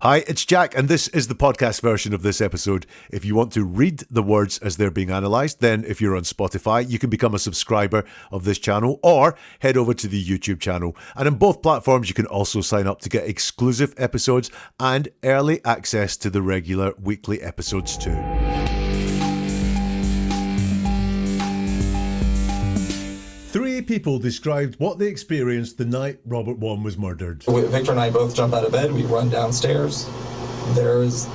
Hi, it's Jack, and this is the podcast version of this episode. If you want to read the words as they're being analysed, then if you're on Spotify, you can become a subscriber of this channel or head over to the YouTube channel. And on both platforms, you can also sign up to get exclusive episodes and early access to the regular weekly episodes too. Three people described what they experienced the night Robert Wone was murdered. Victor and I both jump out of bed. We run downstairs. There's,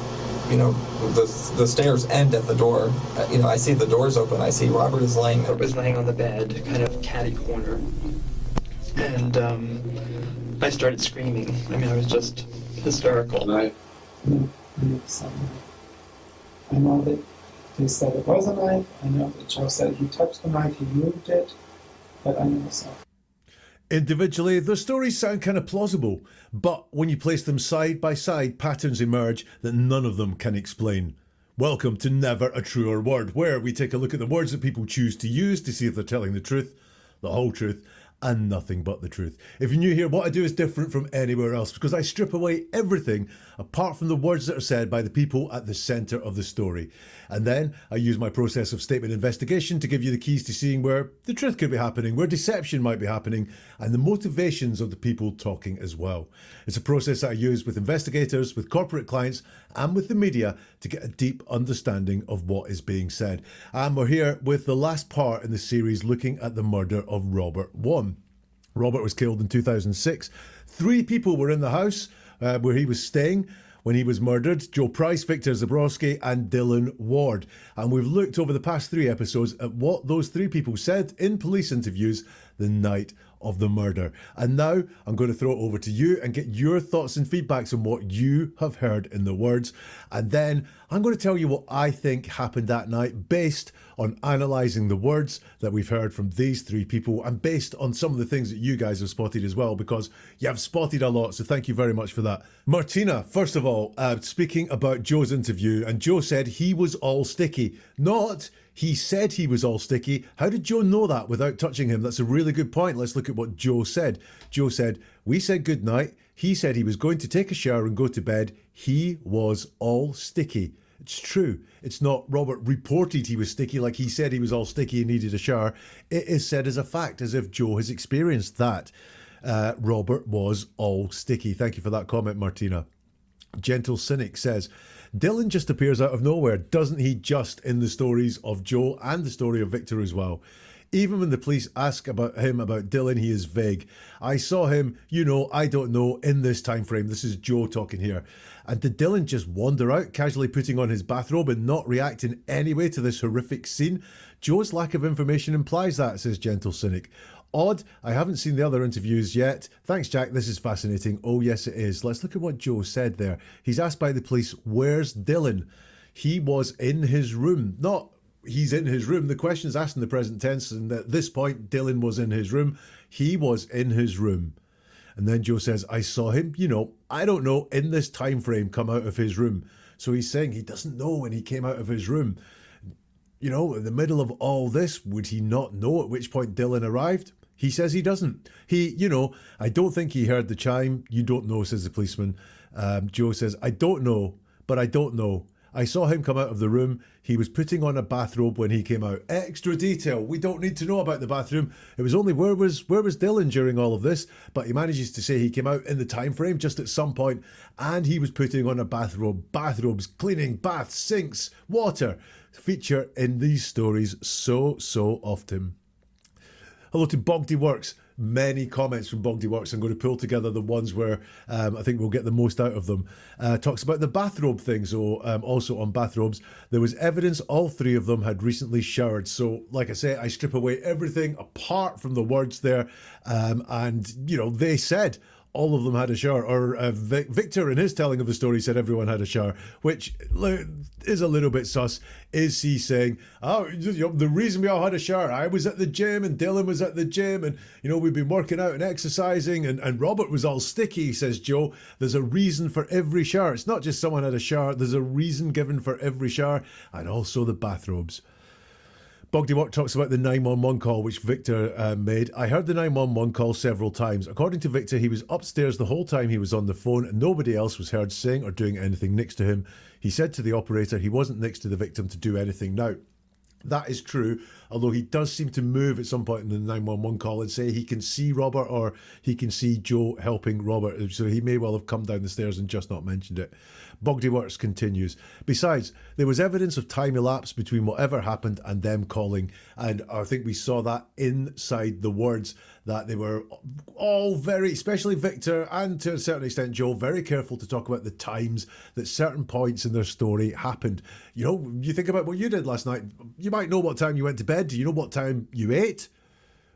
the stairs end at the door. I see the doors open. I see Robert is laying on the bed, kind of catty corner. And I started screaming. I was just hysterical. I know that they said it was a knife. I know that Joe said he touched the knife, he moved it. But I never saw. Individually, the stories sound kind of plausible, but when you place them side by side, patterns emerge that none of them can explain. Welcome to Never a Truer Word, where we take a look at the words that people choose to use to see if they're telling the truth, the whole truth, and nothing but the truth. If you're new here, what I do is different from anywhere else because I strip away everything apart from the words that are said by the people at the centre of the story. And then I use my process of statement investigation to give you the keys to seeing where the truth could be happening, where deception might be happening, and the motivations of the people talking as well. It's a process that I use with investigators, with corporate clients, and with the media to get a deep understanding of what is being said. And we're here with the last part in the series looking at the murder of Robert Wone. Robert was killed in 2006. 3 people were in the house where he was staying when he was murdered: Joe Price, Victor Zabrowski, and Dylan Ward. And we've looked over the past 3 episodes at what those 3 people said in police interviews the night of the murder. And now I'm going to throw it over to you and get your thoughts and feedbacks on what you have heard in the words. And then I'm going to tell you what I think happened that night based on analysing the words that we've heard from these 3 people and based on some of the things that you guys have spotted as well, because you have spotted a lot, so thank you very much for that. Martina, first of all, speaking about Joe's interview, and Joe said he was all sticky. Not he said he was all sticky. How did Joe know that without touching him? That's a really good point. Let's look at what Joe said. Joe said, "We said good night. He said he was going to take a shower and go to bed. He was all sticky." It's true. It's not Robert reported he was sticky like he said he was all sticky and needed a shower. It is said as a fact, as if Joe has experienced that. Robert was all sticky. Thank you for that comment, Martina. Gentle Cynic says, Dylan just appears out of nowhere, doesn't he, just in the stories of Joe and the story of Victor as well? Even when the police ask about Dylan, he is vague. I saw him, I don't know, in this time frame. This is Joe talking here. And did Dylan just wander out, casually putting on his bathrobe and not react in any way to this horrific scene? Joe's lack of information implies that, says Gentle Cynic. Odd, I haven't seen the other interviews yet. Thanks, Jack, this is fascinating. Oh, yes, it is. Let's look at what Joe said there. He's asked by the police, where's Dylan? He was in his room. Not he's in his room. The question is asked in the present tense, and at this point, Dylan was in his room. He was in his room. And then Joe says, I saw him, I don't know, in this time frame come out of his room. So he's saying he doesn't know when he came out of his room. In the middle of all this, would he not know at which point Dylan arrived? He says he doesn't. I don't think he heard the chime. You don't know, says the policeman. Joe says, I don't know, but I don't know. I saw him come out of the room. He was putting on a bathrobe when he came out. Extra detail. We don't need to know about the bathroom. It was only where was Dylan during all of this? But he manages to say he came out in the time frame just at some point, and he was putting on a bathrobe. Bathrobes, cleaning, baths, sinks, water feature in these stories so often. Hello to Bogdy Works. Many comments from Bogdy Works. I'm going to pull together the ones where I think we'll get the most out of them. Talks about the bathrobe thing. So also on bathrobes, there was evidence all 3 of them had recently showered. So like I say, I strip away everything apart from the words there. And they said all of them had a shower, or Victor in his telling of the story said everyone had a shower, which is a little bit sus. Is he saying, the reason we all had a shower, I was at the gym and Dylan was at the gym and, we've been working out and exercising and Robert was all sticky, says Joe. There's a reason for every shower. It's not just someone had a shower. There's a reason given for every shower, and also the bathrobes. Bogdywork talks about the 911 call which Victor made. I heard the 911 call several times. According to Victor, he was upstairs the whole time he was on the phone and nobody else was heard saying or doing anything next to him. He said to the operator he wasn't next to the victim to do anything. Now, that is true, although he does seem to move at some point in the 911 call and say he can see Robert or he can see Joe helping Robert. So he may well have come down the stairs and just not mentioned it. Bogdyworks continues. Besides, there was evidence of time elapsed between whatever happened and them calling. And I think we saw that inside the words that they were all very, especially Victor and to a certain extent Joe, very careful to talk about the times that certain points in their story happened. You know, you think about what you did last night. You might know what time you went to bed. Do you know what time you ate?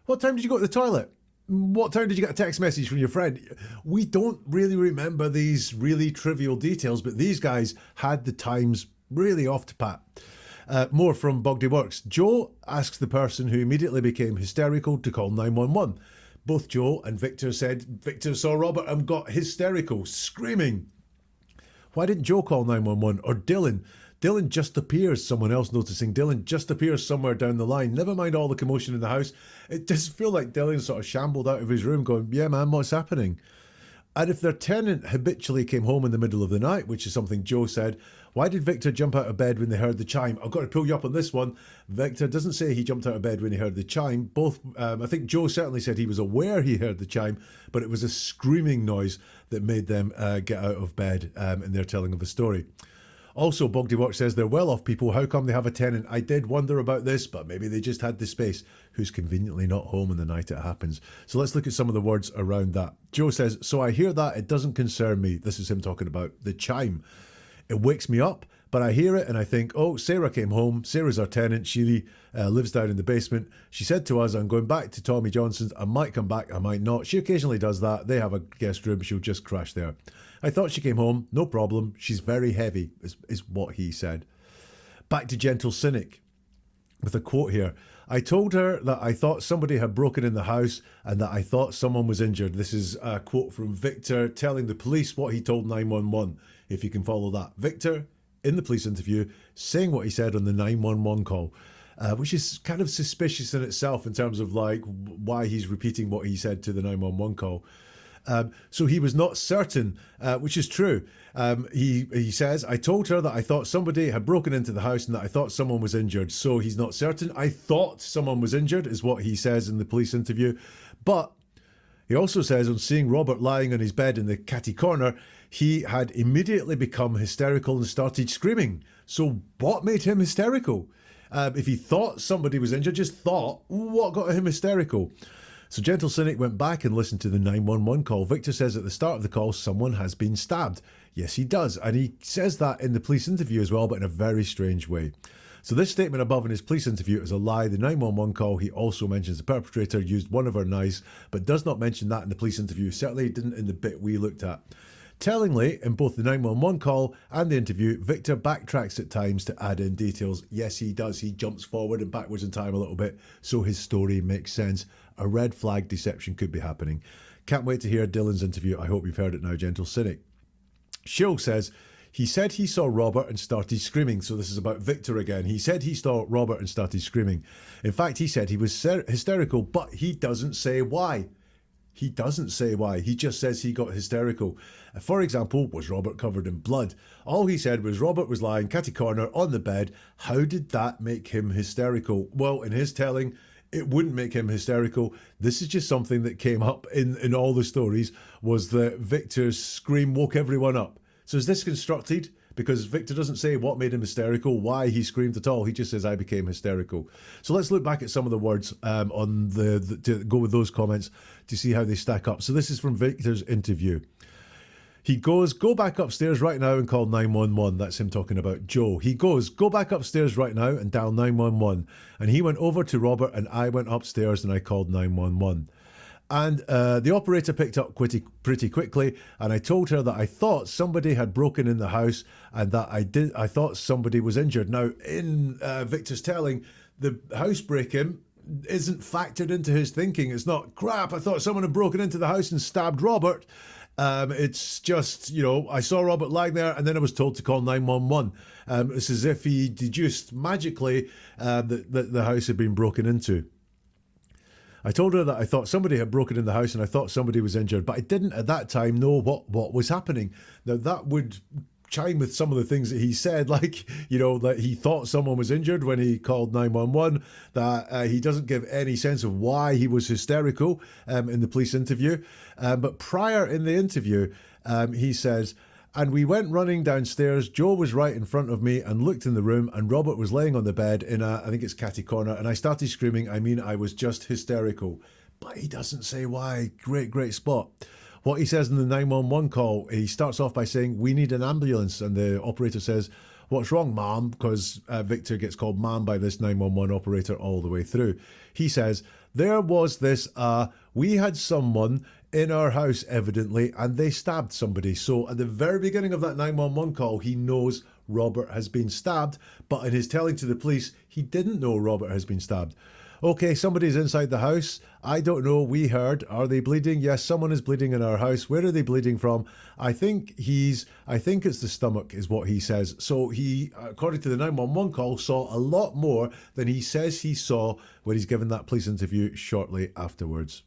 What time did you go to the toilet? What time did you get a text message from your friend? We don't really remember these really trivial details, but these guys had the times really off to pat. More from Bogdyworks. Joe asks the person who immediately became hysterical to call 911. Both Joe and Victor said Victor saw Robert and got hysterical, screaming. Why didn't Joe call 911 or Dylan? Dylan just appears, someone else noticing Dylan just appears somewhere down the line. Never mind all the commotion in the house. It does feel like Dylan sort of shambled out of his room going, yeah man, what's happening? And if their tenant habitually came home in the middle of the night, which is something Joe said, why did Victor jump out of bed when they heard the chime? I've got to pull you up on this one. Victor doesn't say he jumped out of bed when he heard the chime. Both, I think Joe certainly said he was aware he heard the chime, but it was a screaming noise that made them get out of bed in their telling of the story. Also, Bogdywork says they're well-off people. How come they have a tenant? I did wonder about this, but maybe they just had the space. Who's conveniently not home on the night it happens. So let's look at some of the words around that. Joe says, so I hear that. It doesn't concern me. This is him talking about the chime. It wakes me up, but I hear it and I think, oh, Sarah came home. Sarah's our tenant. She lives down in the basement. She said to us, I'm going back to Tommy Johnson's. I might come back. I might not. She occasionally does that. They have a guest room. She'll just crash there. I thought she came home. No problem. She's very heavy, is what he said. Back to Gentle Cynic with a quote here. I told her that I thought somebody had broken in the house and that I thought someone was injured. This is a quote from Victor telling the police what he told 911, if you can follow that. Victor, in the police interview, saying what he said on the 911 call, which is kind of suspicious in itself in terms of like why he's repeating what he said to the 911 call. So he was not certain, which is true. He says, I told her that I thought somebody had broken into the house and that I thought someone was injured. So he's not certain. I thought someone was injured is what he says in the police interview. But he also says on seeing Robert lying on his bed in the catty corner, he had immediately become hysterical and started screaming. So what made him hysterical? If he thought somebody was injured, just thought, what got him hysterical? So Gentle Cynic went back and listened to the 911 call. Victor says at the start of the call, someone has been stabbed. Yes, he does. And he says that in the police interview as well, but in a very strange way. So this statement above in his police interview is a lie. The 911 call, he also mentions the perpetrator used one of her knives, but does not mention that in the police interview. Certainly he didn't in the bit we looked at. Tellingly, in both the 911 call and the interview, Victor backtracks at times to add in details. Yes, he does. He jumps forward and backwards in time a little bit, so his story makes sense. A red flag deception could be happening. Can't wait to hear Dylan's interview. I hope you've heard it now, Gentle Cynic. Shill says, he said he saw Robert and started screaming. So this is about Victor again. He said he saw Robert and started screaming. In fact, he said he was hysterical, but he doesn't say why. He doesn't say why. He just says he got hysterical. For example, was Robert covered in blood? All he said was Robert was lying catty corner on the bed. How did that make him hysterical? Well, in his telling, it wouldn't make him hysterical. This is just something that came up in all the stories, was that Victor's scream woke everyone up. So is this constructed? Because Victor doesn't say what made him hysterical, why he screamed at all. He just says, I became hysterical. So let's look back at some of the words on to go with those comments to see how they stack up. So this is from Victor's interview. He goes, go back upstairs right now and call 911. That's him talking about Joe. He goes, go back upstairs right now and dial 911. And he went over to Robert and I went upstairs and I called 911. And the operator picked up pretty quickly, and I told her that I thought somebody had broken in the house and that I thought somebody was injured. Now, in Victor's telling, the housebreaking isn't factored into his thinking. It's not, crap, I thought someone had broken into the house and stabbed Robert. It's just, I saw Robert lying there and then I was told to call 911. It's as if he deduced magically that the house had been broken into. I told her that I thought somebody had broken in the house and I thought somebody was injured, but I didn't at that time know what was happening. Now, that would chime with some of the things that he said, like, that he thought someone was injured when he called 911, that he doesn't give any sense of why he was hysterical in the police interview. But prior in the interview, he says, and we went running downstairs. Joe was right in front of me and looked in the room, and Robert was laying on the bed in I think it's catty corner, and I started screaming. I was just hysterical. But he doesn't say why. Great spot. What he says in the 911 call, he starts off by saying, we need an ambulance. And the operator says, what's wrong, ma'am? Because Victor gets called ma'am by this 911 operator all the way through. He says, there was this, we had someone in our house, evidently, and they stabbed somebody. So at the very beginning of that 911 call, he knows Robert has been stabbed. But in his telling to the police, he didn't know Robert has been stabbed. Okay, somebody's inside the house. I don't know. We heard. Are they bleeding? Yes, someone is bleeding in our house. Where are they bleeding from? I think it's the stomach is what he says. So he, according to the 911 call, saw a lot more than he says he saw when he's given that police interview shortly afterwards.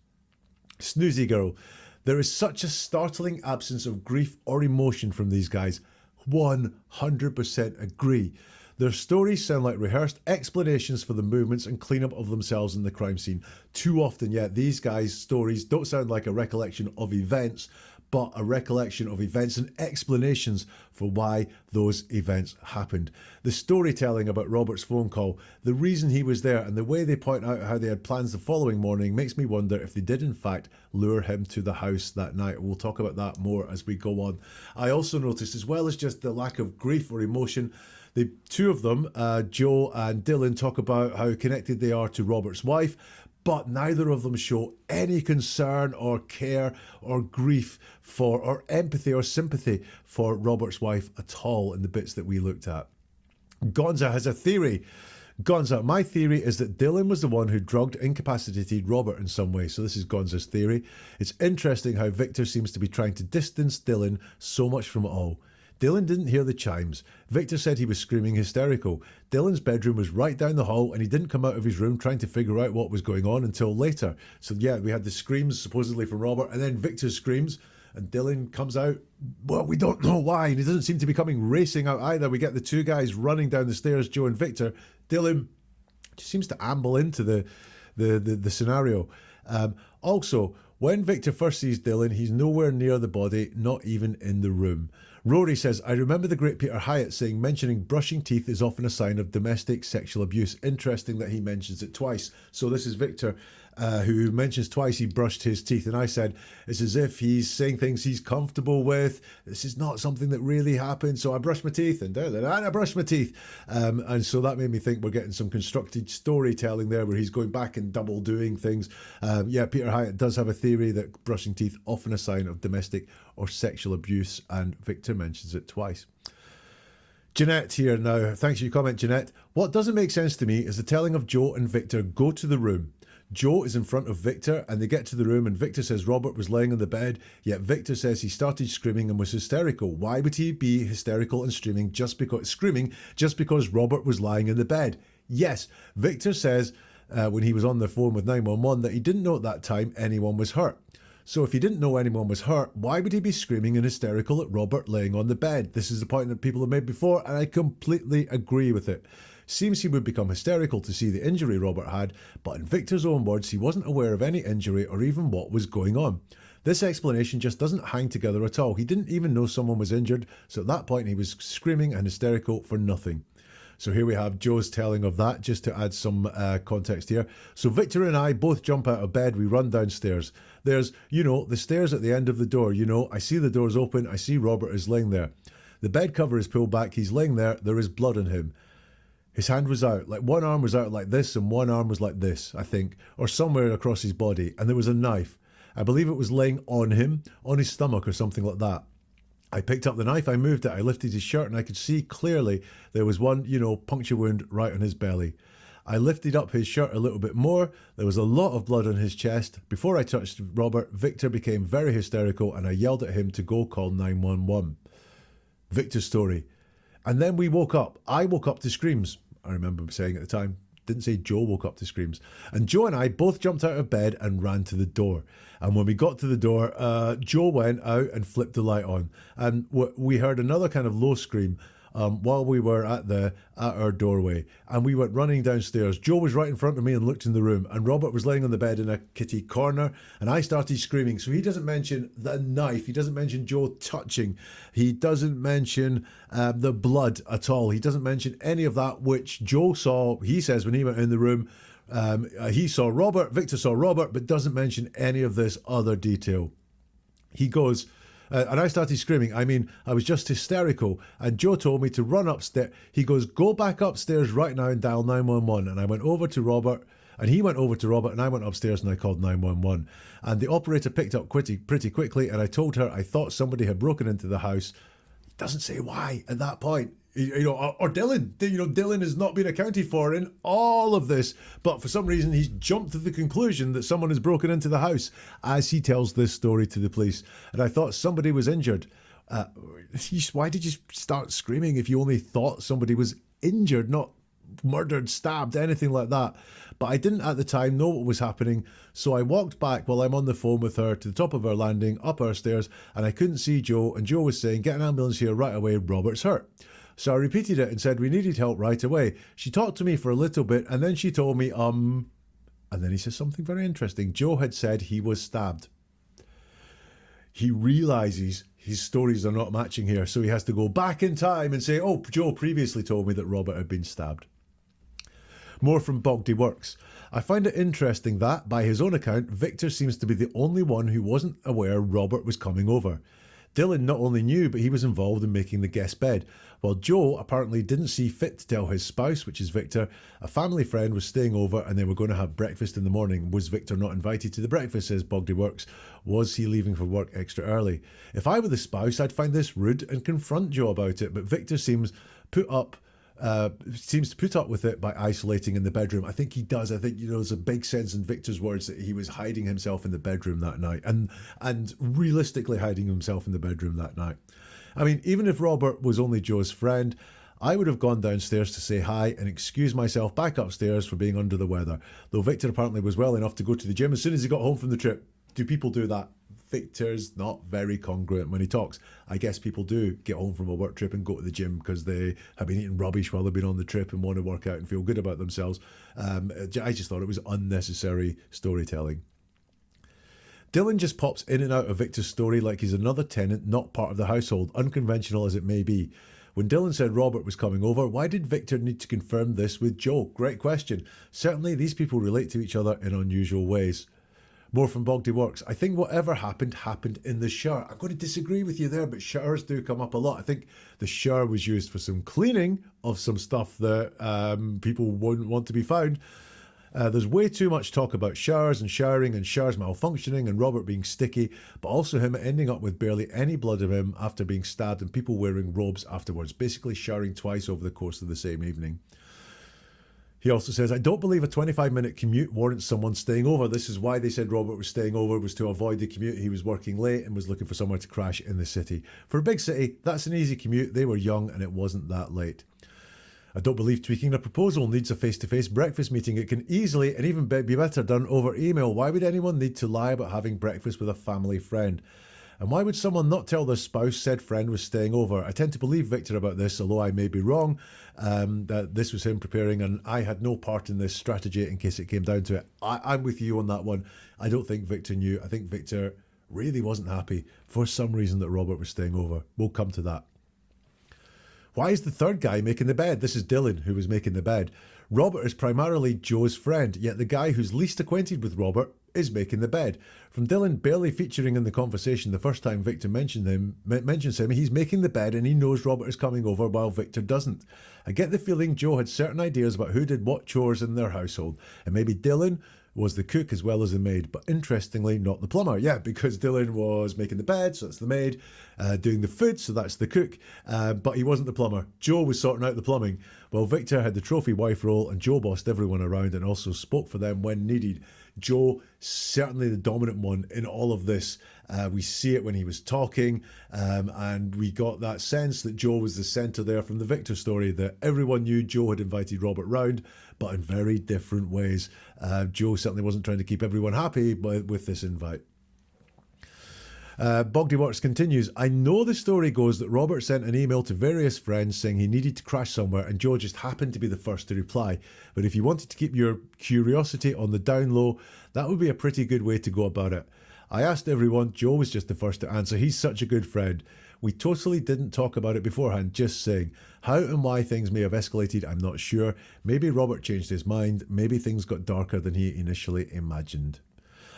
Snoozy girl. There is such a startling absence of grief or emotion from these guys. 100% agree. Their stories sound like rehearsed explanations for the movements and cleanup of themselves in the crime scene. Too often, these guys' stories don't sound like a recollection of events, but a recollection of events and explanations for why those events happened. The storytelling about Robert's phone call, the reason he was there, and the way they point out how they had plans the following morning makes me wonder if they did in fact lure him to the house that night. We'll talk about that more as we go on. I also noticed, as well as just the lack of grief or emotion, the two of them, Joe and Dylan, talk about how connected they are to Robert's wife, but neither of them show any concern or care or grief for, or empathy or sympathy for Robert's wife at all in the bits that we looked at. Gonza has a theory. Gonza, my theory is that Dylan was the one who drugged, incapacitated Robert in some way. So this is Gonza's theory. It's interesting how Victor seems to be trying to distance Dylan so much from it all. Dylan didn't hear the chimes. Victor said he was screaming hysterical. Dylan's bedroom was right down the hall and he didn't come out of his room trying to figure out what was going on until later. So we had the screams supposedly from Robert and then Victor's screams and Dylan comes out. Well, we don't know why, and he doesn't seem to be coming racing out either. We get the two guys running down the stairs, Joe and Victor. Dylan just seems to amble into the scenario. Also, when Victor first sees Dylan, he's nowhere near the body, not even in the room. Rory says, I remember the great Peter Hyatt saying mentioning brushing teeth is often a sign of domestic sexual abuse. Interesting that he mentions it twice. So this is Victor who mentions twice he brushed his teeth. And I said, it's as if he's saying things he's comfortable with. This is not something that really happened. So I brushed my teeth and I brushed my teeth. And so that made me think we're getting some constructed storytelling there where he's going back and double doing things. Peter Hyatt does have a theory that brushing teeth often a sign of domestic or sexual abuse, and Victor mentions it twice. Jeanette here now. Thanks for your comment, Jeanette. What doesn't make sense to me is the telling of Joe and Victor go to the room. Joe is in front of Victor and they get to the room and Victor says Robert was laying on the bed, yet Victor says he started screaming and was hysterical. Why would he be hysterical and screaming just because Robert was lying in the bed? Yes, Victor says when he was on the phone with 911 that he didn't know at that time anyone was hurt. So if he didn't know anyone was hurt, why would he be screaming and hysterical at Robert laying on the bed? This is the point that people have made before, and I completely agree with it. Seems he would become hysterical to see the injury Robert had, but in Victor's own words, he wasn't aware of any injury or even what was going on. This explanation just doesn't hang together at all. He didn't even know someone was injured, so at that point he was screaming and hysterical for nothing. So here we have Joe's telling of that, just to add some context here. So Victor and I both jump out of bed. We run downstairs. There's, the stairs at the end of the door. I see the doors open. I see Robert is laying there. The bed cover is pulled back. He's laying there. There is blood on him. His hand was out. Like one arm was out like this and one arm was like this, I think, or somewhere across his body. And there was a knife. I believe it was laying on him, on his stomach or something like that. I picked up the knife, I moved it, I lifted his shirt and I could see clearly there was one, puncture wound right on his belly. I lifted up his shirt a little bit more. There was a lot of blood on his chest. Before I touched Robert, Victor became very hysterical and I yelled at him to go call 911. Victor's story. And then we woke up. I woke up to screams, I remember saying at the time. Didn't say Joe woke up to screams. And Joe and I both jumped out of bed and ran to the door. And when we got to the door, Joe went out and flipped the light on. And we heard another kind of low scream while we were at our doorway. And we went running downstairs. Joe was right in front of me and looked in the room. And Robert was laying on the bed in a kitty corner. And I started screaming. So he doesn't mention the knife. He doesn't mention Joe touching. He doesn't mention the blood at all. He doesn't mention any of that, which Joe saw, he says, when he went in the room. He saw Robert, Victor saw Robert, but doesn't mention any of this other detail. He goes, and I started screaming. I mean, I was just hysterical. And Joe told me to run upstairs. He goes, go back upstairs right now and dial 911. And I went over to Robert, and he went over to Robert, and I went upstairs and I called 911. And the operator picked up pretty quickly, and I told her I thought somebody had broken into the house. He doesn't say why at that point. Or Dylan. Dylan has not been accounted for in all of this, but for some reason he's jumped to the conclusion that someone has broken into the house as he tells this story to the police. And I thought somebody was injured. Why did you start screaming if you only thought somebody was injured, not murdered, stabbed, anything like that? But I didn't at the time know what was happening, so I walked back while I'm on the phone with her to the top of our landing, up our stairs, and I couldn't see Joe, and Joe was saying, get an ambulance here right away, Robert's hurt. So I repeated it and said we needed help right away. She talked to me for a little bit and then she told me, and then he says something very interesting. Joe had said he was stabbed. He realises his stories are not matching here, so he has to go back in time and say, oh, Joe previously told me that Robert had been stabbed. More from Bogdy Works. I find it interesting that, by his own account, Victor seems to be the only one who wasn't aware Robert was coming over. Dylan not only knew, but he was involved in making the guest bed, while Joe apparently didn't see fit to tell his spouse, which is Victor, a family friend was staying over and they were going to have breakfast in the morning. Was Victor not invited to the breakfast, says Bogdy Works? Was he leaving for work extra early? If I were the spouse, I'd find this rude and confront Joe about it, but Victor seems to put up with it by isolating in the bedroom. I think he does. I think, there's a big sense in Victor's words that he was hiding himself in the bedroom that night and realistically hiding himself in the bedroom that night. I mean, even if Robert was only Joe's friend, I would have gone downstairs to say hi and excuse myself back upstairs for being under the weather, though Victor apparently was well enough to go to the gym as soon as he got home from the trip. Do people do that? Victor's not very congruent when he talks. I guess people do get home from a work trip and go to the gym because they have been eating rubbish while they've been on the trip and want to work out and feel good about themselves. I just thought it was unnecessary storytelling. Dylan just pops in and out of Victor's story like he's another tenant, not part of the household, unconventional as it may be. When Dylan said Robert was coming over, why did Victor need to confirm this with Joe? Great question. Certainly these people relate to each other in unusual ways. More from Bogdy Works. I think whatever happened in the shower. I'm going to disagree with you there, but showers do come up a lot. I think the shower was used for some cleaning of some stuff that people wouldn't want to be found. There's way too much talk about showers and showering and showers malfunctioning and Robert being sticky, but also him ending up with barely any blood of him after being stabbed and people wearing robes afterwards, basically showering twice over the course of the same evening. He also says, I don't believe a 25-minute commute warrants someone staying over. This is why they said Robert was staying over, was to avoid the commute. He was working late and was looking for somewhere to crash in the city. For a big city, that's an easy commute. They were young and it wasn't that late. I don't believe tweaking a proposal needs a face-to-face breakfast meeting. It can easily and even be better done over email. Why would anyone need to lie about having breakfast with a family friend? And why would someone not tell their spouse said friend was staying over? I tend to believe Victor about this, although I may be wrong, that this was him preparing and I had no part in this strategy in case it came down to it. I'm with you on that one. I don't think Victor knew. I think Victor really wasn't happy for some reason that Robert was staying over. We'll come to that. Why is the third guy making the bed? This is Dylan who was making the bed. Robert is primarily Joe's friend, yet the guy who's least acquainted with Robert is making the bed. From Dylan barely featuring in the conversation the first time Victor mentions him, he's making the bed and he knows Robert is coming over while Victor doesn't. I get the feeling Joe had certain ideas about who did what chores in their household, and maybe Dylan, was the cook as well as the maid, but interestingly, not the plumber. Yeah, because Dylan was making the bed, so that's the maid, doing the food, so that's the cook, but he wasn't the plumber. Joe was sorting out the plumbing. Well, Victor had the trophy wife role, and Joe bossed everyone around and also spoke for them when needed. Joe, certainly the dominant one in all of this. We see it when he was talking, and we got that sense that Joe was the centre there from the Victor story, that everyone knew Joe had invited Robert round, but in very different ways. Joe certainly wasn't trying to keep everyone happy with this invite. Bogdy Works continues, I know the story goes that Robert sent an email to various friends saying he needed to crash somewhere and Joe just happened to be the first to reply. But if you wanted to keep your curiosity on the down low, that would be a pretty good way to go about it. I asked everyone, Joe was just the first to answer. He's such a good friend. We totally didn't talk about it beforehand, just saying. How and why things may have escalated, I'm not sure. Maybe Robert changed his mind. Maybe things got darker than he initially imagined.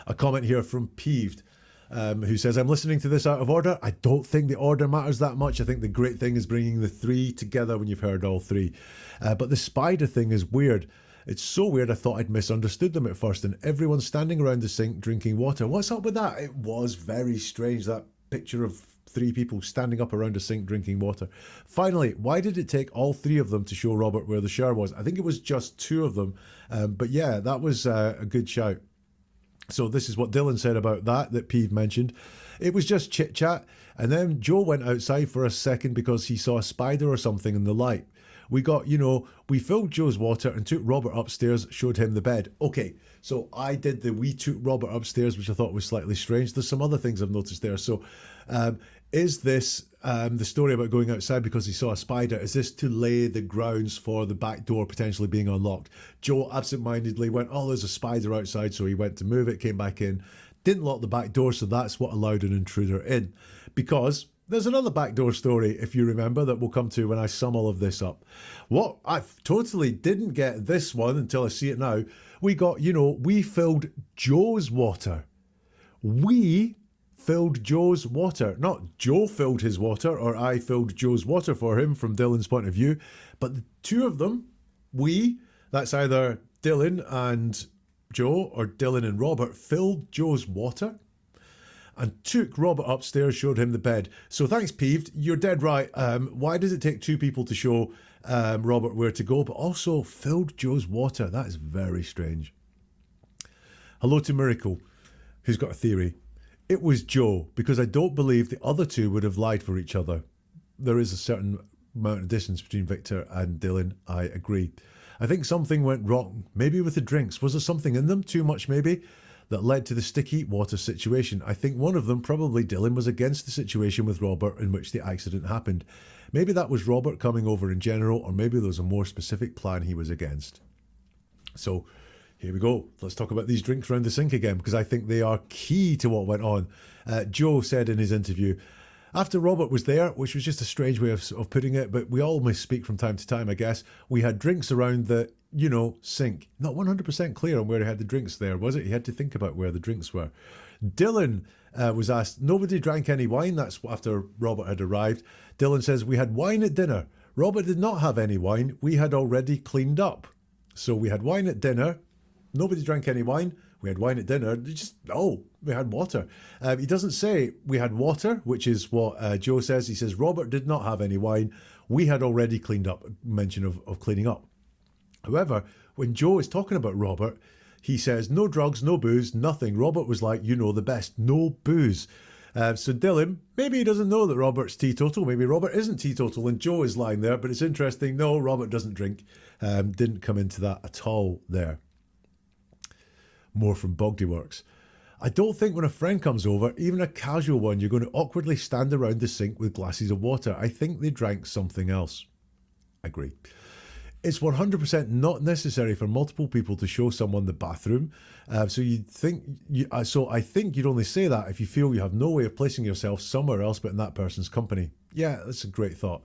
A comment here from Peeved, who says, I'm listening to this out of order. I don't think the order matters that much. I think the great thing is bringing the three together when you've heard all three. But the spider thing is weird. It's so weird I thought I'd misunderstood them at first, and everyone's standing around the sink drinking water. What's up with that? It was very strange, that picture of three people standing up around a sink drinking water. Finally, why did it take all three of them to show Robert where the shower was? I think it was just two of them. But yeah, that was a good shout. So this is what Dylan said about that Peeve mentioned. It was just chit chat, and then Joe went outside for a second because he saw a spider or something in the light. We got, we filled Joe's water and took Robert upstairs, showed him the bed. Okay, so I did we took Robert upstairs, which I thought was slightly strange. There's some other things I've noticed there. So is this the story about going outside because he saw a spider? Is this to lay the grounds for the back door potentially being unlocked? Joe absentmindedly went, oh, there's a spider outside, so he went to move it, came back in, didn't lock the back door, so that's what allowed an intruder in. Because there's another backdoor story, if you remember, that we'll come to when I sum all of this up. What I totally didn't get this one until I see it now. We got, we filled Joe's water. We filled Joe's water. Not Joe filled his water or I filled Joe's water for him from Dylan's point of view. But the two of them, that's either Dylan and Joe or Dylan and Robert, filled Joe's water and took Robert upstairs, showed him the bed. So thanks, Peeved. You're dead right. Why does it take two people to show Robert where to go, but also filled Joe's water? That is very strange. Hello to Miracle, who's got a theory. It was Joe, because I don't believe the other two would have lied for each other. There is a certain amount of distance between Victor and Dylan, I agree. I think something went wrong, maybe with the drinks. Was there something in them, too much maybe, that led to the sticky water situation? I think one of them, probably Dylan, was against the situation with Robert in which the accident happened. Maybe that was Robert coming over in general, or maybe there was a more specific plan he was against. So here we go. Let's talk about these drinks around the sink again, because I think they are key to what went on. Joe said in his interview, after Robert was there, which was just a strange way of putting it, but we all misspeak from time to time, I guess, we had drinks around the, sink. Not 100% clear on where he had the drinks there, was it? He had to think about where the drinks were. Dylan was asked, nobody drank any wine. That's after Robert had arrived. Dylan says, we had wine at dinner. Robert did not have any wine. We had already cleaned up. So we had wine at dinner. Nobody drank any wine. We had wine at dinner. We had water. He doesn't say we had water, which is what Joe says. He says Robert did not have any wine. We had already cleaned up. Mention of cleaning up. However, when Joe is talking about Robert, he says no drugs, no booze, nothing. Robert was like, you know the best, no booze. So Dylan, maybe he doesn't know that Robert's teetotal. Maybe Robert isn't teetotal and Joe is lying there. But it's interesting. No, Robert doesn't drink. Didn't come into that at all there. More from Bogdy Works. I don't think when a friend comes over, even a casual one, you're going to awkwardly stand around the sink with glasses of water. I think they drank something else. Agree. It's 100% not necessary for multiple people to show someone the bathroom. So I think you'd only say that if you feel you have no way of placing yourself somewhere else but in that person's company. Yeah, that's a great thought.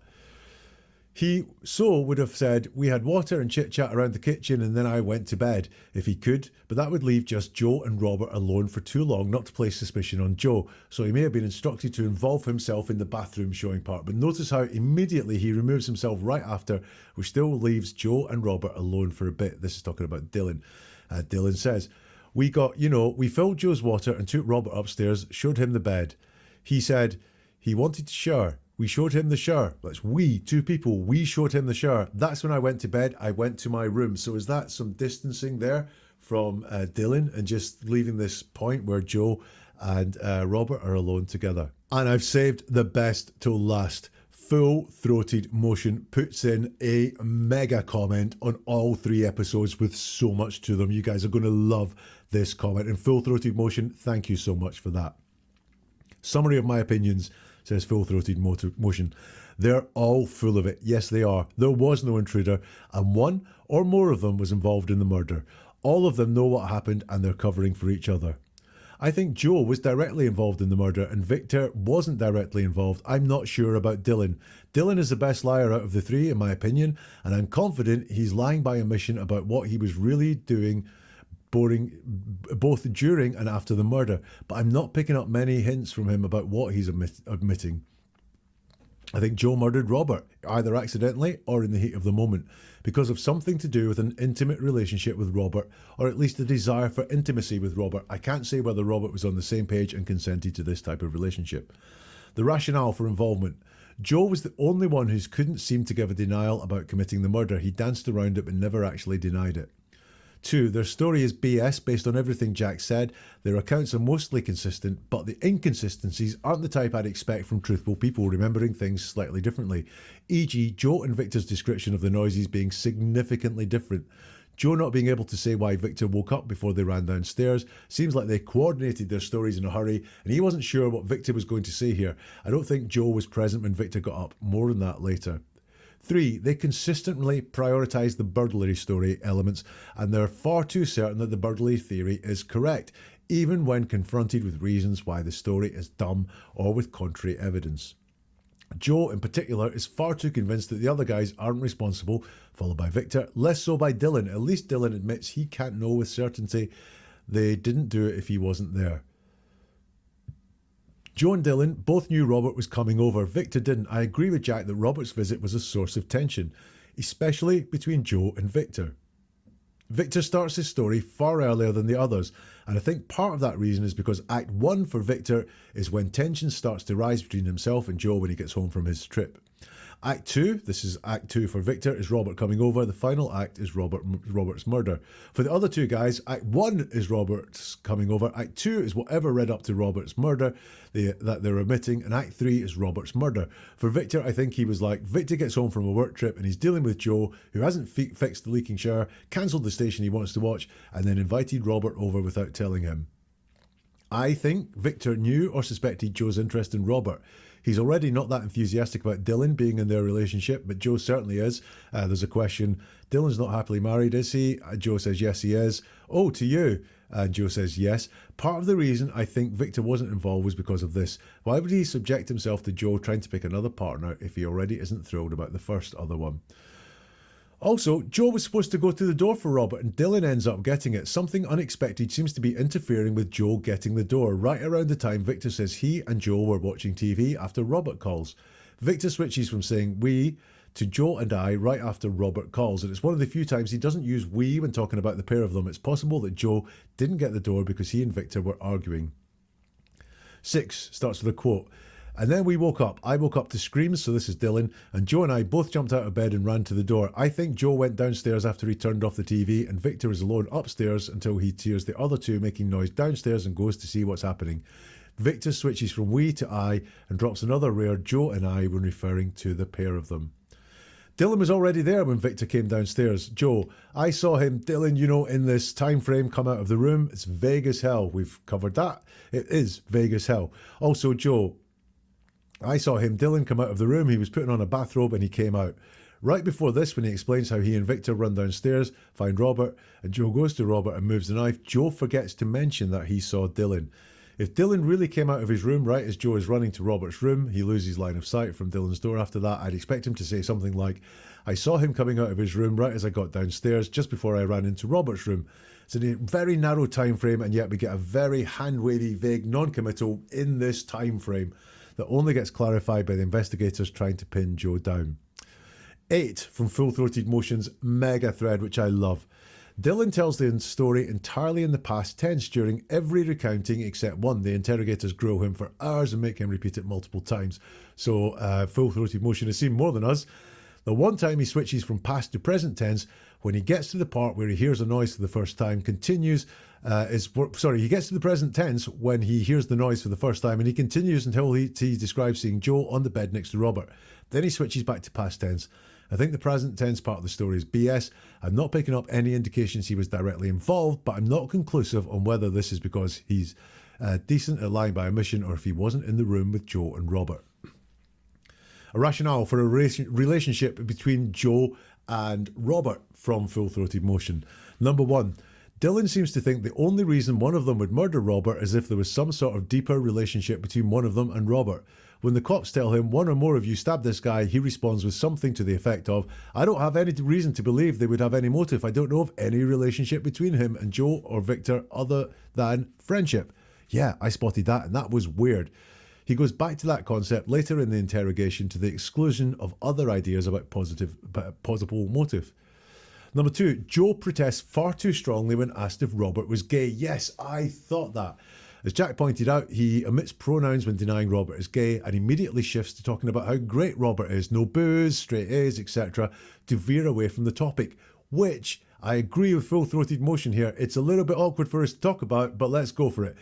He would have said, we had water and chit-chat around the kitchen and then I went to bed, if he could, but that would leave just Joe and Robert alone for too long not to place suspicion on Joe, so he may have been instructed to involve himself in the bathroom showing part. But notice how immediately he removes himself right after, which still leaves Joe and Robert alone for a bit. This is talking about Dylan. Dylan says, We filled Joe's water and took Robert upstairs, showed him the bed. He said he wanted to shower. We showed him the shower. That's we, two people. We showed him the shower. That's when I went to bed. I went to my room. So is that some distancing there from Dylan and just leaving this point where Joe and Robert are alone together? And I've saved the best till last. Full-Throated Motion puts in a mega comment on all 3 episodes with so much to them. You guys are going to love this comment. And Full-Throated Motion, thank you so much for that. Summary of my opinions, says Full-Throated Motion. They're all full of it. Yes, they are. There was no intruder, and one or more of them was involved in the murder. All of them know what happened, and they're covering for each other. I think Joe was directly involved in the murder and Victor wasn't directly involved. I'm not sure about Dylan. Dylan is the best liar out of the 3, in my opinion, and I'm confident he's lying by omission about what he was really doing both during and after the murder, but I'm not picking up many hints from him about what he's admitting. I think Joe murdered Robert, either accidentally or in the heat of the moment, because of something to do with an intimate relationship with Robert, or at least a desire for intimacy with Robert. I can't say whether Robert was on the same page and consented to this type of relationship. The rationale for involvement. Joe was the only one who couldn't seem to give a denial about committing the murder. He danced around it but never actually denied it. 2. Their story is BS based on everything Jack said. Their accounts are mostly consistent, but the inconsistencies aren't the type I'd expect from truthful people remembering things slightly differently. E.g., Joe and Victor's description of the noises being significantly different. Joe not being able to say why Victor woke up before they ran downstairs. Seems like they coordinated their stories in a hurry, and he wasn't sure what Victor was going to say here. I don't think Joe was present when Victor got up. More on that later. 3. They consistently prioritise the burglary story elements, and they're far too certain that the burglary theory is correct, even when confronted with reasons why the story is dumb or with contrary evidence. Joe, in particular, is far too convinced that the other guys aren't responsible, followed by Victor, less so by Dylan. At least Dylan admits he can't know with certainty they didn't do it if he wasn't there. Joe and Dylan both knew Robert was coming over. Victor didn't. I agree with Jack that Robert's visit was a source of tension, especially between Joe and Victor. Victor starts his story far earlier than the others, and I think part of that reason is because Act 1 for Victor is when tension starts to rise between himself and Joe when he gets home from his trip. Act 2, this is Act 2 for Victor, is Robert coming over. The final act is Robert's murder. For the other 2 guys, Act 1 is Robert's coming over. Act 2 is whatever led up to Robert's murder that they're omitting. And Act 3 is Robert's murder. For Victor, I think he was like, Victor gets home from a work trip and he's dealing with Joe, who hasn't fixed the leaking shower, cancelled the station he wants to watch, and then invited Robert over without telling him. I think Victor knew or suspected Joe's interest in Robert. He's already not that enthusiastic about Dylan being in their relationship, but Joe certainly is. There's a question, Dylan's not happily married, is he? Joe says yes, he is. Oh, to you? Joe says yes. Part of the reason I think Victor wasn't involved was because of this. Why would he subject himself to Joe trying to pick another partner if he already isn't thrilled about the first other one? Also, Joe was supposed to go to the door for Robert and Dylan ends up getting it. Something unexpected seems to be interfering with Joe getting the door right around the time Victor says he and Joe were watching TV after Robert calls. Victor switches from saying we to Joe and I right after Robert calls, and it's one of the few times he doesn't use we when talking about the pair of them. It's possible that Joe didn't get the door because he and Victor were arguing. 6 starts with a quote. And then we woke up. I woke up to screams, so this is Dylan, and Joe and I both jumped out of bed and ran to the door. I think Joe went downstairs after he turned off the TV, and Victor is alone upstairs until he hears the other 2 making noise downstairs and goes to see what's happening. Victor switches from we to I and drops another rare Joe and I when referring to the pair of them. Dylan was already there when Victor came downstairs. Joe, I saw him, Dylan, in this time frame come out of the room. It's vague as hell. We've covered that. It is vague as hell. Also, Joe, I saw him, Dylan, come out of the room. He was putting on a bathrobe and he came out. Right before this, when he explains how he and Victor run downstairs, find Robert, and Joe goes to Robert and moves the knife, Joe forgets to mention that he saw Dylan. If Dylan really came out of his room right as Joe is running to Robert's room, he loses line of sight from Dylan's door after that. I'd expect him to say something like, I saw him coming out of his room right as I got downstairs, just before I ran into Robert's room. It's in a very narrow time frame, and yet we get a very hand-wavy, vague, non-committal in this time frame that only gets clarified by the investigators trying to pin Joe down. 8 from Full-Throated Motion's mega thread, which I love. Dylan tells the story entirely in the past tense during every recounting except one. The interrogators grill him for hours and make him repeat it multiple times. So full-throated motion has seen more than us. The one time he switches from past to present tense, when he gets to the part where he hears a noise for the first time, he gets to the present tense when he hears the noise for the first time, and he continues until he describes seeing Joe on the bed next to Robert. Then he switches back to past tense. I think the present tense part of the story is BS. I'm not picking up any indications he was directly involved, but I'm not conclusive on whether this is because he's decent at lying by omission or if he wasn't in the room with Joe and Robert. A rationale for a relationship between Joe and Robert from Full Throated Motion. Number one, Dylan seems to think the only reason one of them would murder Robert is if there was some sort of deeper relationship between one of them and Robert. When the cops tell him one or more of you stabbed this guy, he responds with something to the effect of, I don't have any reason to believe they would have any motive. I don't know of any relationship between him and Joe or Victor other than friendship. Yeah, I spotted that, and that was weird. He goes back to that concept later in the interrogation to the exclusion of other ideas about possible motive. Number two, Joe protests far too strongly when asked if Robert was gay. Yes, I thought that. As Jack pointed out, he omits pronouns when denying Robert is gay and immediately shifts to talking about how great Robert is, no booze, straight A's, etc., to veer away from the topic, which I agree with Full-Throated Motion here. It's a little bit awkward for us to talk about, but let's go for it.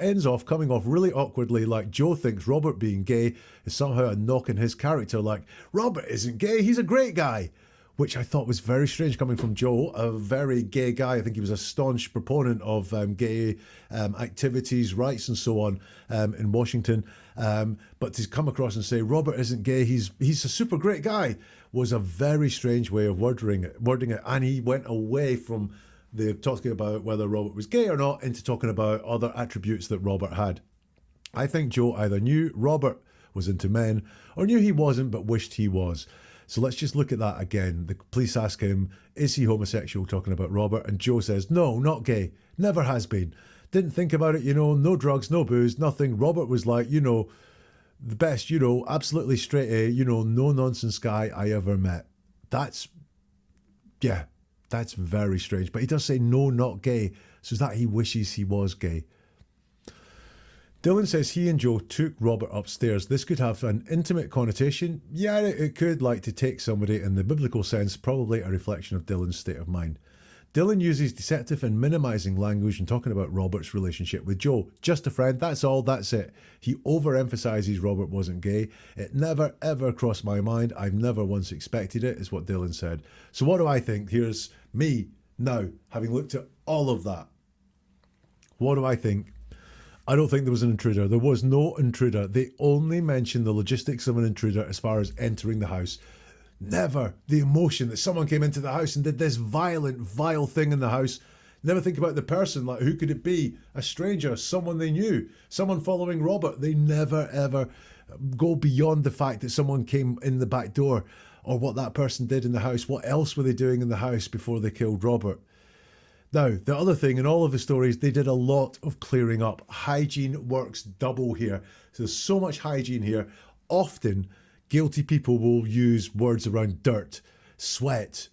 Ends off coming off really awkwardly, like Joe thinks Robert being gay is somehow a knock in his character, like, Robert isn't gay, he's a great guy. Which I thought was very strange coming from Joe, a very gay guy. I think he was a staunch proponent of gay activities, rights and so on in Washington. But to come across and say Robert isn't gay, he's a super great guy, was a very strange way of wording it. And he went away from the talking about whether Robert was gay or not into talking about other attributes that Robert had. I think Joe either knew Robert was into men or knew he wasn't but wished he was. So let's just look at that again. The police ask him, is he homosexual, talking about Robert? And Joe says, no, not gay. Never has been. Didn't think about it, no drugs, no booze, nothing. Robert was like, the best, absolutely straight A, no nonsense guy I ever met. That's very strange. But he does say, no, not gay. So is that he wishes he was gay? Dylan says he and Joe took Robert upstairs. This could have an intimate connotation. Yeah, it could, like to take somebody in the biblical sense, probably a reflection of Dylan's state of mind. Dylan uses deceptive and minimising language in talking about Robert's relationship with Joe. Just a friend, that's all, that's it. He overemphasises Robert wasn't gay. It never, ever crossed my mind. I've never once expected it, is what Dylan said. So what do I think? Here's me now, having looked at all of that. What do I think? I don't think there was an intruder. There was no intruder. They only mentioned the logistics of an intruder as far as entering the house. Never the emotion that someone came into the house and did this violent, vile thing in the house. Never think about the person, like who could it be? A stranger, someone they knew, someone following Robert. They never ever go beyond the fact that someone came in the back door or what that person did in the house. What else were they doing in the house before they killed Robert? Now, the other thing, in all of the stories, they did a lot of clearing up. Hygiene works double here. So there's so much hygiene here. Often, guilty people will use words around dirt, sweat,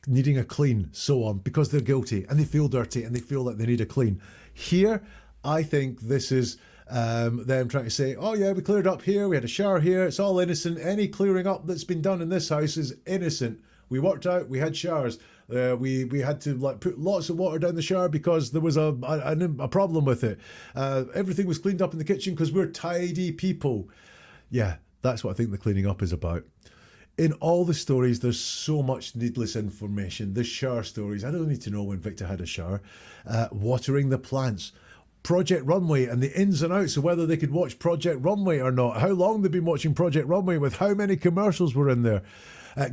needing a clean, so on, because they're guilty and they feel dirty and they feel like they need a clean. Here, I think this is them trying to say, oh yeah, we cleared up here, we had a shower here, it's all innocent. Any clearing up that's been done in this house is innocent. We worked out, we had showers. We had to put lots of water down the shower because there was a problem with it. Everything was cleaned up in the kitchen because we're tidy people. Yeah, that's what I think the cleaning up is about. In all the stories, there's so much needless information. The shower stories, I don't need to know when Victor had a shower. Watering the plants. Project Runway and the ins and outs of whether they could watch Project Runway or not. How long they've been watching Project Runway, with how many commercials were in there.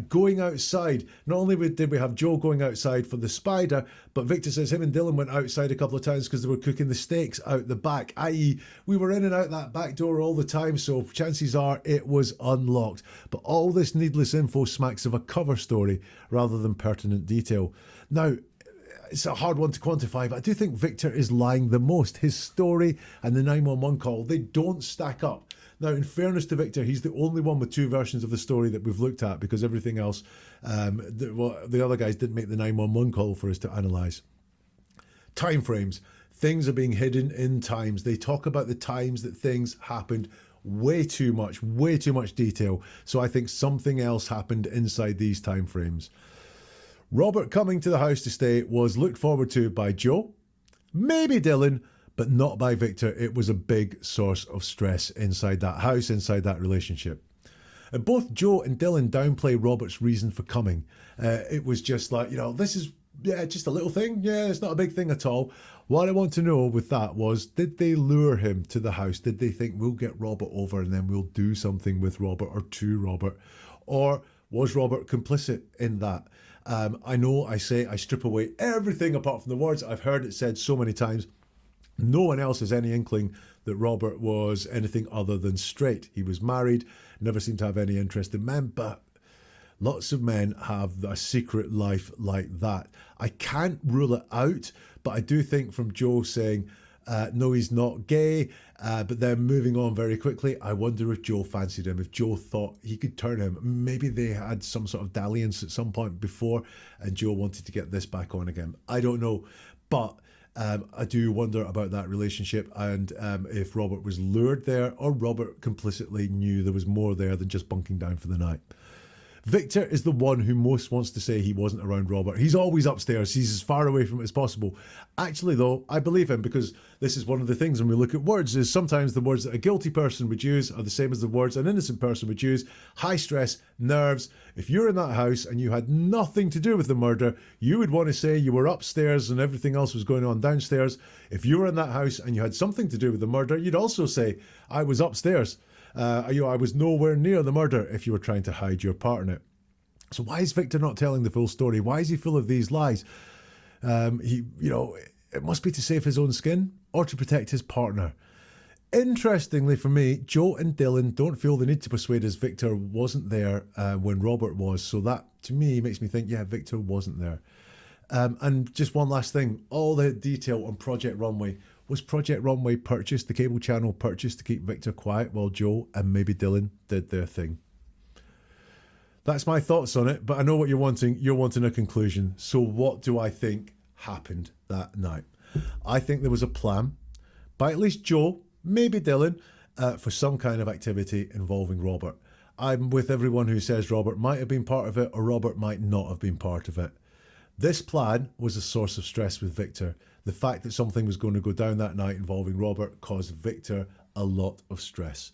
Going outside. Not only did we have Joe going outside for the spider, but Victor says him and Dylan went outside a couple of times because they were cooking the steaks out the back, i.e. we were in and out that back door all the time, so chances are it was unlocked. But all this needless info smacks of a cover story rather than pertinent detail. Now, it's a hard one to quantify, but I do think Victor is lying the most. His story and the 911 call, they don't stack up. Now, in fairness to Victor, he's the only one with two versions of the story that we've looked at, because everything else, the other guys didn't make the 911 call for us to analyse. Time frames. Things are being hidden in times. They talk about the times that things happened. Way too much detail. So I think something else happened inside these time frames. Robert coming to the house to stay was looked forward to by Joe, maybe Dylan, but not by Victor. It was a big source of stress inside that house, inside that relationship. And both Joe and Dylan downplay Robert's reason for coming. It was just like, this is just a little thing. Yeah, it's not a big thing at all. What I want to know with that was, did they lure him to the house? Did they think, we'll get Robert over and then we'll do something with Robert or to Robert? Or was Robert complicit in that? I know I say I strip away everything apart from the words. I've heard it said so many times. No one else has any inkling that Robert was anything other than straight. He was married, never seemed to have any interest in men, but lots of men have a secret life like that. I can't rule it out, but I do think from Joe saying, no, he's not gay, but then moving on very quickly, I wonder if Joe fancied him, if Joe thought he could turn him. Maybe they had some sort of dalliance at some point before, and Joe wanted to get this back on again. I don't know, but I do wonder about that relationship, and if Robert was lured there or Robert complicitly knew there was more there than just bunking down for the night. Victor is the one who most wants to say he wasn't around Robert. He's always upstairs. He's as far away from it as possible. Actually, though, I believe him, because this is one of the things when we look at words, is sometimes the words that a guilty person would use are the same as the words an innocent person would use. High stress, nerves. If you're in that house and you had nothing to do with the murder, you would want to say you were upstairs and everything else was going on downstairs. If you were in that house and you had something to do with the murder, you'd also say, I was upstairs. I was nowhere near the murder, if you were trying to hide your part in it. So why is Victor not telling the full story? Why is he full of these lies? It must be to save his own skin or to protect his partner. Interestingly for me, Joe and Dylan don't feel the need to persuade us Victor wasn't there when Robert was. So that, to me, makes me think, yeah, Victor wasn't there. And just one last thing, all the detail on Project Runway. Was Project Runway purchased, the cable channel purchased to keep Victor quiet while Joe and maybe Dylan did their thing? That's my thoughts on it, but I know what you're wanting. You're wanting a conclusion. So what do I think happened that night? I think there was a plan by at least Joe, maybe Dylan, for some kind of activity involving Robert. I'm with everyone who says Robert might have been part of it or Robert might not have been part of it. This plan was a source of stress with Victor. The fact that something was going to go down that night involving Robert caused Victor a lot of stress.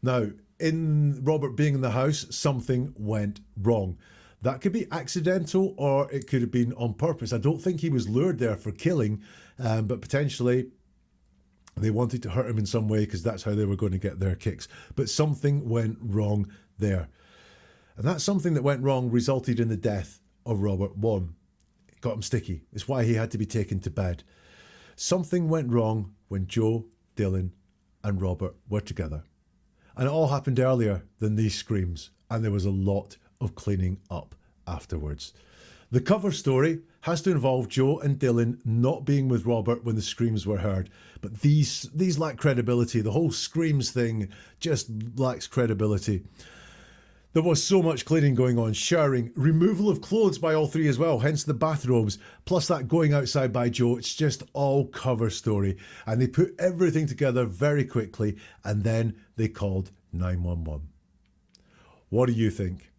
Now, in Robert being in the house, something went wrong. That could be accidental or it could have been on purpose. I don't think he was lured there for killing, but potentially they wanted to hurt him in some way because that's how they were going to get their kicks. But something went wrong there. And that something that went wrong resulted in the death of Robert Wone. It got him sticky. It's why he had to be taken to bed. Something went wrong when Joe, Dylan and Robert were together. And it all happened earlier than these screams, and there was a lot of cleaning up afterwards. The cover story has to involve Joe and Dylan not being with Robert when the screams were heard, but these lack credibility. The whole screams thing just lacks credibility. There was so much cleaning going on, showering, removal of clothes by all three as well, hence the bathrobes, plus that going outside by Joe. It's just all cover story. And they put everything together very quickly and then they called 911. What do you think?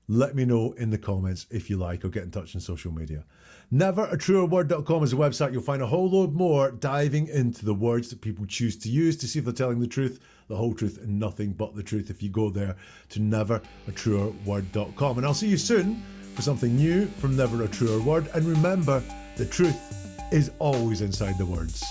Let me know in the comments if you like, or get in touch on social media. NeverAtruerWord.com is a website. You'll find a whole load more diving into the words that people choose to use to see if they're telling the truth, the whole truth, and nothing but the truth if you go there to NeverAtruerWord.com. And I'll see you soon for something new from Never a Truer Word. And remember, the truth is always inside the words.